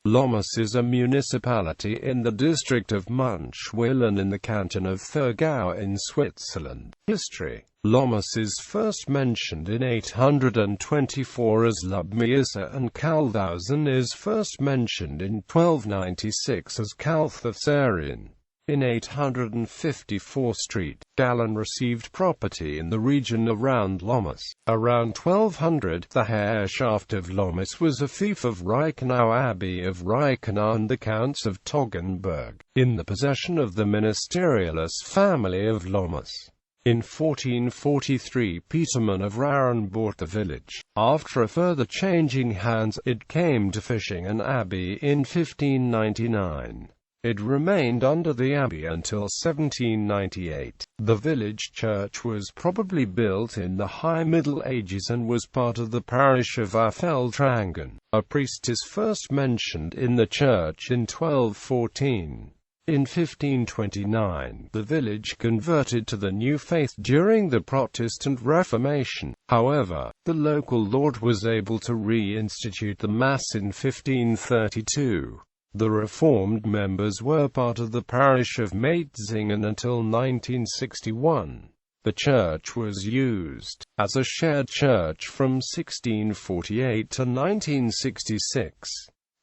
Lommis is a municipality in the district of Münchwilen in the canton of Thurgau in Switzerland. History. Lommis is first mentioned in 824 as Lommis, and Kaldhausen is first mentioned in 1296 as Kalthasarien. In 854 Street, Gallen received property in the region around Lommis. Around 1200, the Herrschaft of Lommis was a fief of Reichenau Abbey of Reichenau and the Counts of Toggenburg, in the possession of the ministerialist family of Lommis. In 1443 Peterman of Rahren bought the village. After a further changing hands, it came to Fishing and Abbey in 1599. It remained under the abbey until 1798. The village church was probably built in the High Middle Ages and was part of the parish of Affeltrangen. A priest is first mentioned in the church in 1214. In 1529, the village converted to the new faith during the Protestant Reformation. However, the local lord was able to reinstitute the Mass in 1532. The Reformed members were part of the parish of Meitzingen until 1961. The church was used as a shared church from 1648 to 1966.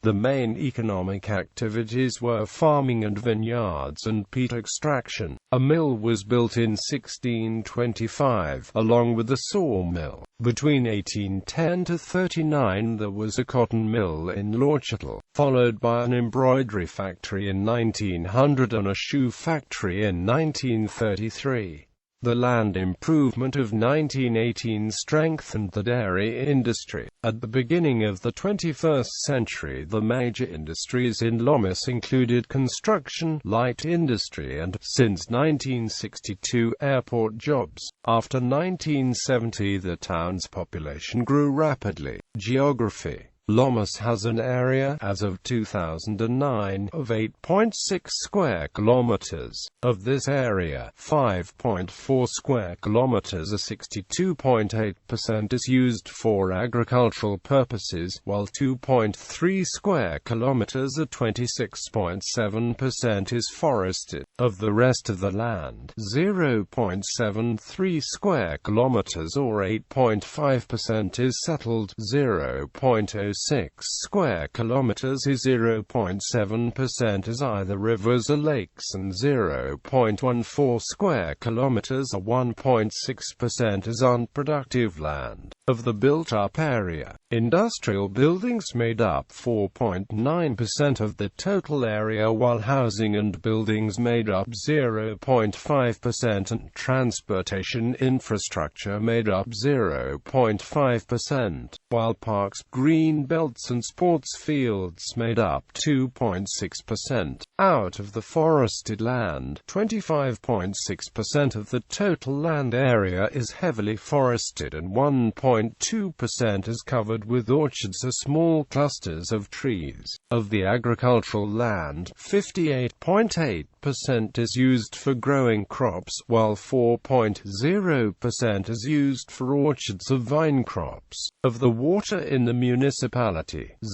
The main economic activities were farming and vineyards and peat extraction. A mill was built in 1625, along with a sawmill. Between 1810 to 39 there was a cotton mill in Lorchitl, followed by an embroidery factory in 1900 and a shoe factory in 1933. The land improvement of 1918 strengthened the dairy industry. At the beginning of the 21st century, the major industries in Lommis included construction, light industry and, since 1962, airport jobs. After 1970, the town's population grew rapidly. Geography. Lommis has an area, as of 2009, of 8.6 square kilometers. Of this area, 5.4 square kilometers or 62.8% is used for agricultural purposes, while 2.3 square kilometers or 26.7% is forested. Of the rest of the land, 0.73 square kilometers or 8.5% is settled, 0.06 square kilometers is 0.7% is either rivers or lakes, and 0.14 square kilometers or 1.6% is unproductive land. Of the built-up area, industrial buildings made up 4.9% of the total area, while housing and buildings made up 0.5% and transportation infrastructure made up 0.5%, while parks, green belts and sports fields made up 2.6%. Out of the forested land, 25.6% of the total land area is heavily forested and 1.2% is covered with orchards or small clusters of trees. Of the agricultural land, 58.8% is used for growing crops, while 4.0% is used for orchards of vine crops. Of the water in the municipality,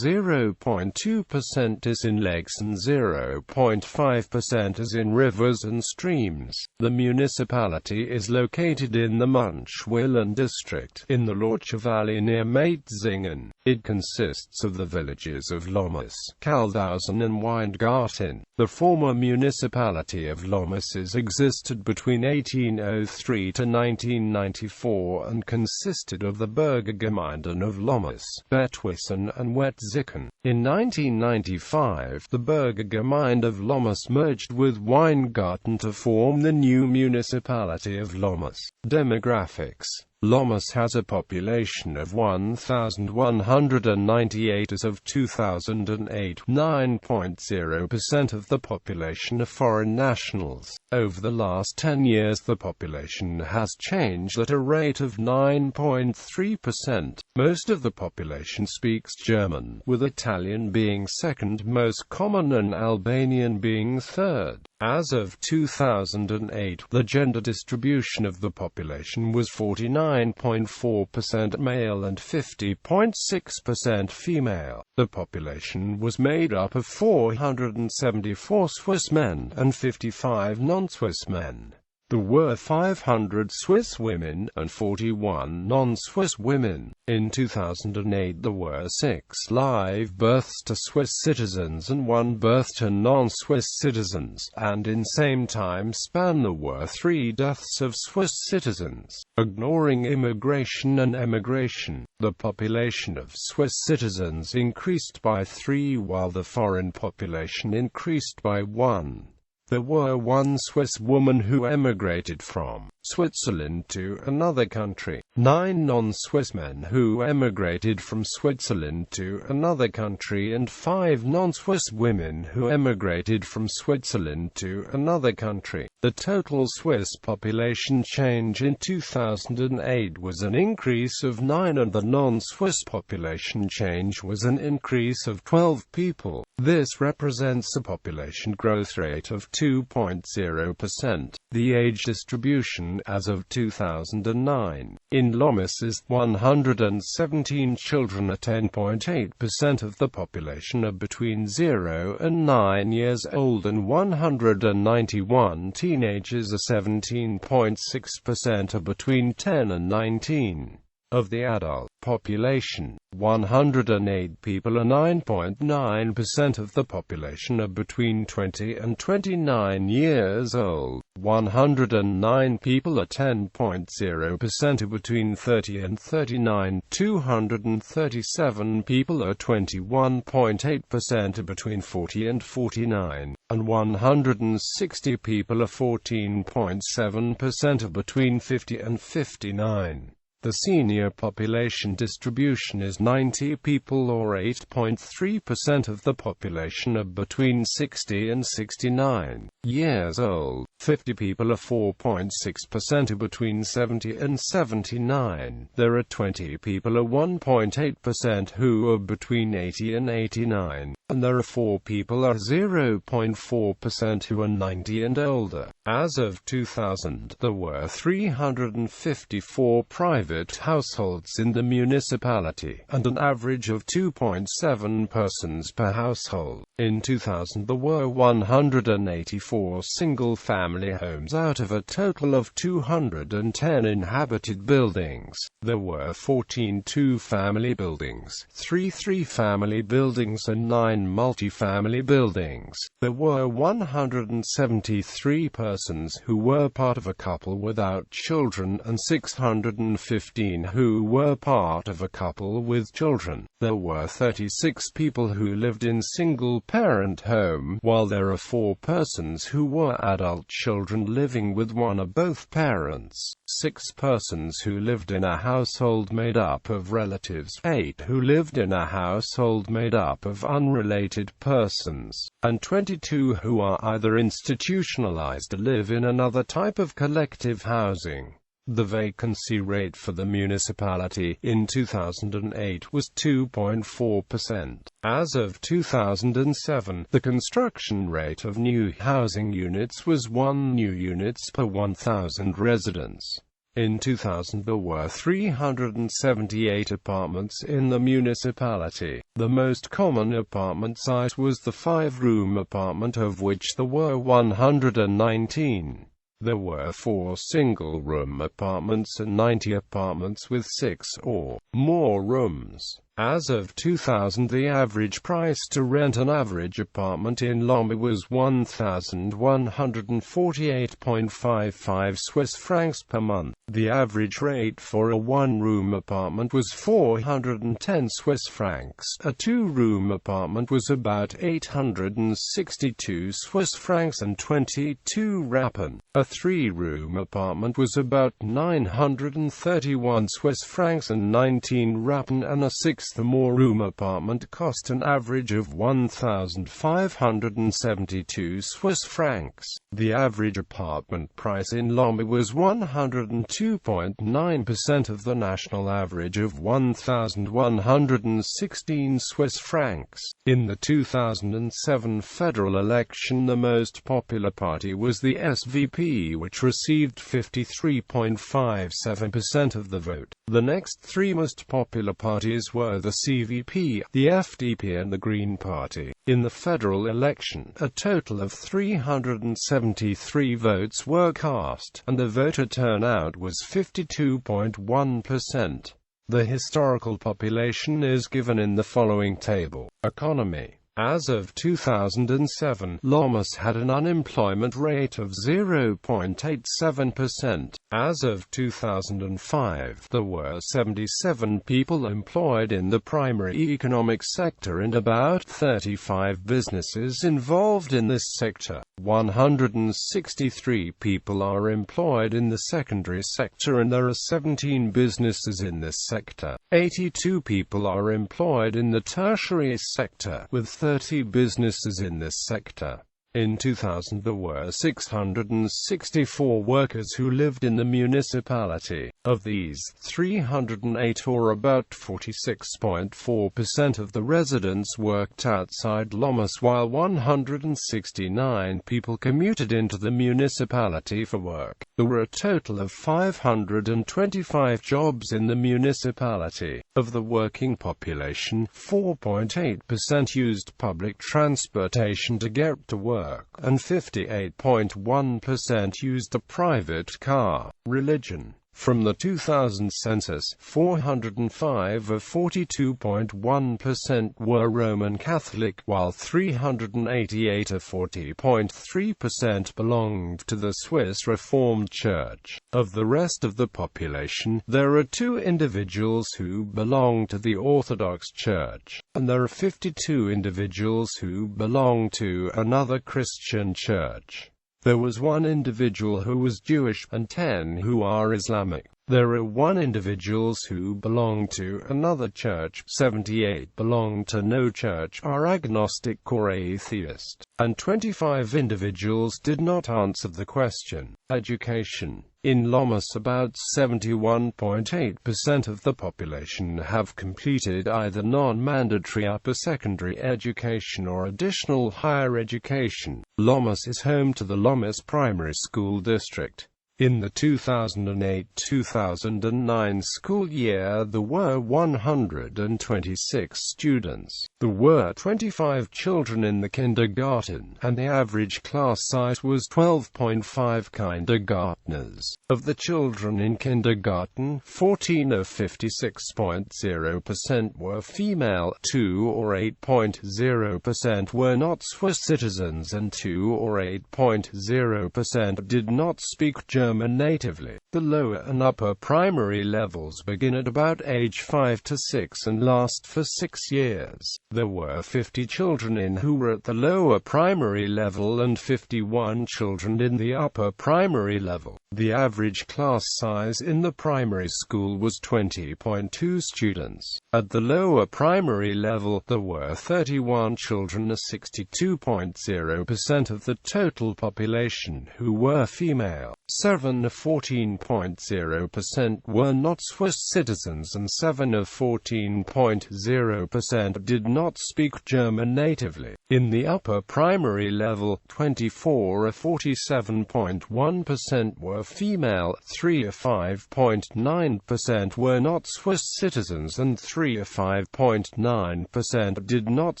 0.2% is in lakes and 0.5% is in rivers and streams. The municipality is located in the Münchwilen district, in the Lorcha Valley near Meitzingen. It consists of the villages of Lommis, Kaldhausen and Weingarten. The former municipality of Lommis existed between 1803 to 1994 and consisted of the Burgergemeinden of Lommis, Bettwissen and Wetzikon. In 1995, the Burgergemeinde of Lommis merged with Weingarten to form the new municipality of Lommis. Demographics. Lommis has a population of 1,198 as of 2008. 9.0% of the population are foreign nationals. Over the last 10 years the population has changed at a rate of 9.3%. Most of the population speaks German, with Italian being second most common and Albanian being third. As of 2008, the gender distribution of the population was 49.4% male and 50.6% female. The population was made up of 474 Swiss men and 55 non-Swiss men. There were 500 Swiss women and 41 non-Swiss women. In 2008 there were 6 live births to Swiss citizens and 1 birth to non-Swiss citizens, and in same time span there were 3 deaths of Swiss citizens. Ignoring immigration and emigration, the population of Swiss citizens increased by 3 while the foreign population increased by 1. There were 1 Swiss woman who emigrated from Switzerland to another country, 9 non-Swiss men who emigrated from Switzerland to another country, and 5 non-Swiss women who emigrated from Switzerland to another country. The total Swiss population change in 2008 was an increase of 9 and the non-Swiss population change was an increase of 12 people. This represents a population growth rate of 2.0%. The age distribution as of 2009 in Lommis is 117 children are 10.8% of the population are between 0 and 9 years old, and 191 teenagers are 17.6% are between 10 and 19. Of the adult population, 108 people are 9.9% of the population are between 20 and 29 years old. 109 people are 10.0% are between 30 and 39. 237 people are 21.8% are between 40 and 49. And 160 people are 14.7% are between 50 and 59. The senior population distribution is 90 people or 8.3% of the population are between 60 and 69 years old. 50 people are 4.6% are between 70 and 79. There are 20 people are 1.8% who are between 80 and 89. And there are 4 people are 0.4% who are 90 and older. As of 2000, there were 354 private households in the municipality, and an average of 2.7 persons per household. In 2000 there were 184 single-family homes out of a total of 210 inhabited buildings. There were 14 two-family buildings, 3 three-family buildings and 9 multi-family buildings. There were 173 persons who were part of a couple without children and 615 who were part of a couple with children. There were 36 people who lived in single-parent home, while there are 4 persons who were adult children living with one or both parents. 6 persons who lived in a household made up of relatives, 8 who lived in a household made up of unrelated persons, and 22 who are either institutionalized or live in another type of collective housing. The vacancy rate for the municipality in 2008 was 2.4%. As of 2007, the construction rate of new housing units was 1 new units per 1,000 residents. In 2000 there were 378 apartments in the municipality. The most common apartment size was the 5-room apartment, of which there were 119. There were 4 single-room apartments and 90 apartments with 6 or more rooms. As of 2000, the average price to rent an average apartment in Lommis was 1,148.55 Swiss francs per month. The average rate for a 1-room apartment was 410 Swiss francs. A 2-room apartment was about 862 Swiss francs and 22 Rappen. A 3-room apartment was about 931 Swiss francs and 19 Rappen, and a 6 six-more-room apartment cost an average of 1,572 Swiss francs. The average apartment price in Lommis was 102.9% of the national average of 1,116 Swiss francs. In the 2007 federal election, the most popular party was the SVP, which received 53.57% of the vote. The next three most popular parties were the CVP, the FDP and the Green Party. In the federal election, a total of 373 votes were cast, and the voter turnout was 52.1%. The historical population is given in the following table. Economy. As of 2007, Lommis had an unemployment rate of 0.87%. As of 2005, there were 77 people employed in the primary economic sector and about 35 businesses involved in this sector. 163 people are employed in the secondary sector and there are 17 businesses in this sector. 82 people are employed in the tertiary sector, with 30 businesses in this sector. In 2000 there were 664 workers who lived in the municipality. Of these, 308 or about 46.4% of the residents worked outside Lommis, while 169 people commuted into the municipality for work. There were a total of 525 jobs in the municipality. Of the working population, 4.8% used public transportation to get to work, and 58.1% used a private car. Religion. From the 2000 census, 405 of 42.1% were Roman Catholic, while 388 of 40.3% belonged to the Swiss Reformed Church. Of the rest of the population, there are 2 individuals who belong to the Orthodox Church, and there are 52 individuals who belong to another Christian church. There was 1 individual who was Jewish, and 10 who are Islamic. There are 1 individuals who belong to another church, 78 belong to no church, are agnostic or atheist, and 25 individuals did not answer the question. Education. In Lommis, about 71.8% of the population have completed either non-mandatory upper secondary education or additional higher education. Lommis is home to the Lommis Primary School District. In the 2008-2009 school year, there were 126 students. There were 25 children in the kindergarten, and the average class size was 12.5 kindergartners. Of the children in kindergarten, 14 of 56.0% were female, 2 or 8.0% were not Swiss citizens, and 2 or 8.0% did not speak German natively. The lower and upper primary levels begin at about age 5 to 6 and last for 6 years. There were 50 children who were at the lower primary level and 51 children in the upper primary level. The average class size in the primary school was 20.2 students. At the lower primary level, there were 31 children, 62.0% of the total population, who were female. 7 of 14.0% were not Swiss citizens, and 7 of 14.0% did not speak German natively. In the upper primary level, 24 of 47.1% were female, 3 of 5.9% were not Swiss citizens, and 3 of 5.9% did not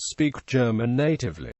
speak German natively.